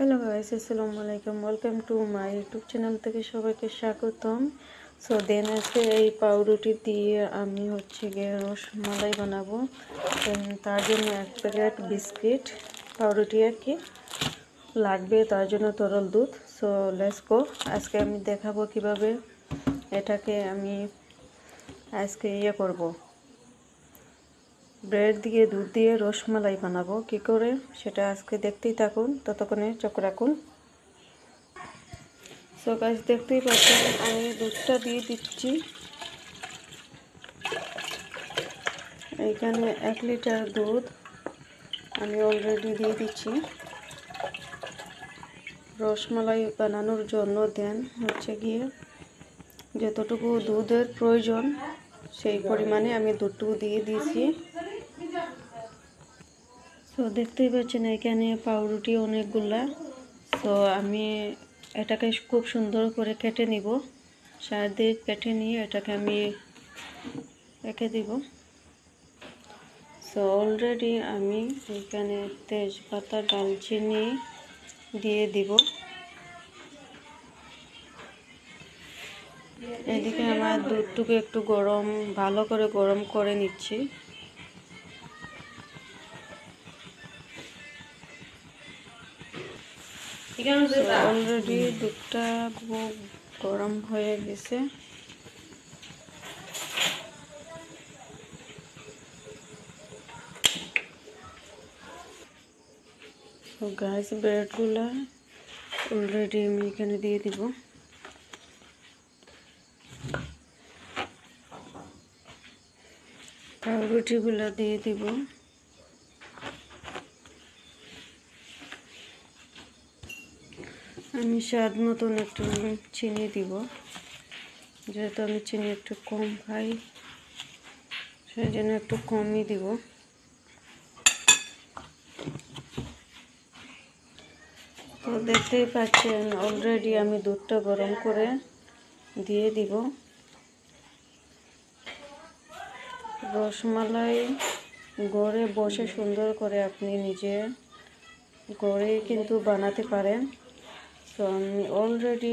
Hello guys, আসসালামু আলাইকুম। Welcome to my YouTube channel থেকে সবাইকে স্বাগতম। সো দেন আজকে এই পাউরুটি দিয়ে আমি গিয়ে রসমালাই বানাবো। তার জন্য এক প্যাকেট বিস্কিট, পাউরুটি আর কি লাগবে, তার জন্য তরল দুধ। So let's go. আজকে আমি দেখাবো কিভাবে এটাকে আমি আজকে করব, ব্রেড দিয়ে দুধ দিয়ে রসমালাই বানাবো কি করে সেটা আজকে দেখতেই থাকুন, ততক্ষণে চোখ রাখুন। সো গাইস, দেখতেই পাচ্ছেন আমি দুধটা দিয়ে দিচ্ছি। এইখানে 1 লিটার দুধ আমি অলরেডি দিয়ে দিচ্ছি রসমালাই বানানোর জন্য। দেন গিয়ে যতটুকু দুধের প্রয়োজন সেই পরিমাণে আমি দুধটুকু দিয়ে দিয়েছি। সো দেখতেই পাচ্ছেন এখানে পাউরুটি অনেকগুলা। সো আমি এটাকে খুব সুন্দর করে কেটে নিব, চারদিক কেটে নিয়ে এটাকে আমি রেখে দিব। সো অলরেডি আমি এখানে তেজপাতা, দালচিনি দিয়ে দিব। এদিকে আমার দুধটুকু একটু ভালো করে গরম করে নিচ্ছি। অলরেডি দুধটা খুব গরম হয়ে গেছে। গাইস, ব্রেডগুলা অলরেডি আমি এখানে দিয়ে দিব। পাউরুটিগুলো দিয়ে দিব। আমি স্বাদ মতন একটু চিনি দিব, যেহেতু আমি চিনি একটু কম খাই সেই জন্য একটু কমই দিব। তো দেখতেই পাচ্ছেন অলরেডি আমি দুধটা গরম করে দিয়ে দিব। রসমালাই ঘরে বসে সুন্দর করে আপনি নিজে ঘরে কিন্তু বানাতে পারেন। তো আমি অলরেডি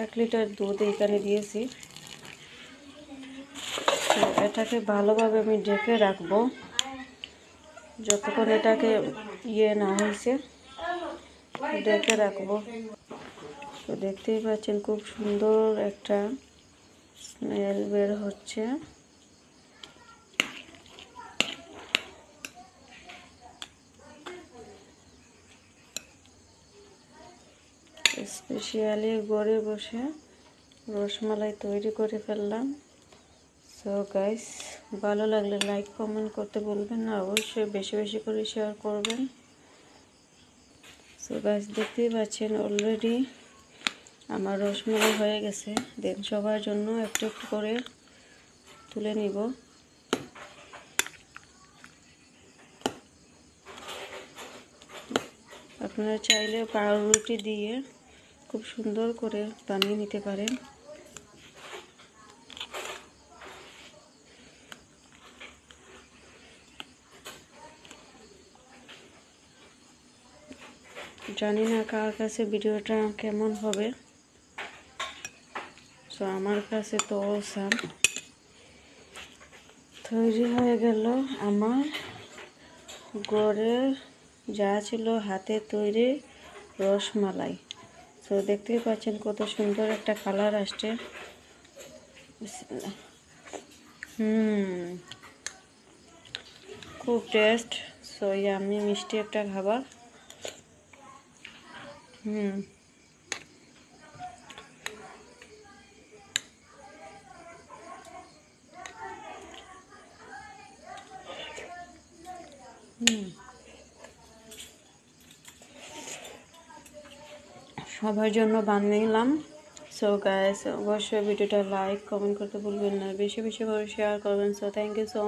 1 লিটার দুধ এখানে দিয়েছি। তো এটাকে ভালোভাবে আমি ঢেকে রাখবো যতক্ষণ এটাকে না হয়েছে, ঢেকে রাখবো। তো দেখতেই পাচ্ছেন খুব সুন্দর একটা স্মেল বের হচ্ছে। স্পেশালি ঘরে বসে রসমালাই তৈরি করে ফেললাম। সো গাইস, ভালো লাগলে লাইক কমেন্ট করতে বলবেন না, অবশ্যই বেশি বেশি করে শেয়ার করবেন। সো গাইস, দেখতেই পাচ্ছেন অলরেডি আমার রসমালাই হয়ে গেছে। দেন সবার জন্য একটু একটু করে তুলে নিব। আপনারা চাইলে পাউরুটি দিয়ে খুব সুন্দর করে বানিয়ে নিতে পারেন। জানি না কার কাছে ভিডিওটা কেমন হবে। তো আমার কাছে তো অসাম। তৈরি হয়ে গেল আমার ঘরের যা ছিল হাতে তৈরি রসমালাই। তো দেখতেই পাচ্ছেন কত সুন্দর একটা কালার আসছে। খুব টেস্ট। সো আমি মিষ্টি একটা খাবার। সবার জন্য বানিয়ে। সো গাইস, অবশ্যই ভিডিওটা লাইক কমেন্ট করতে ভুলবেন না, বেশি বেশি করে শেয়ার করবেন। So thank you so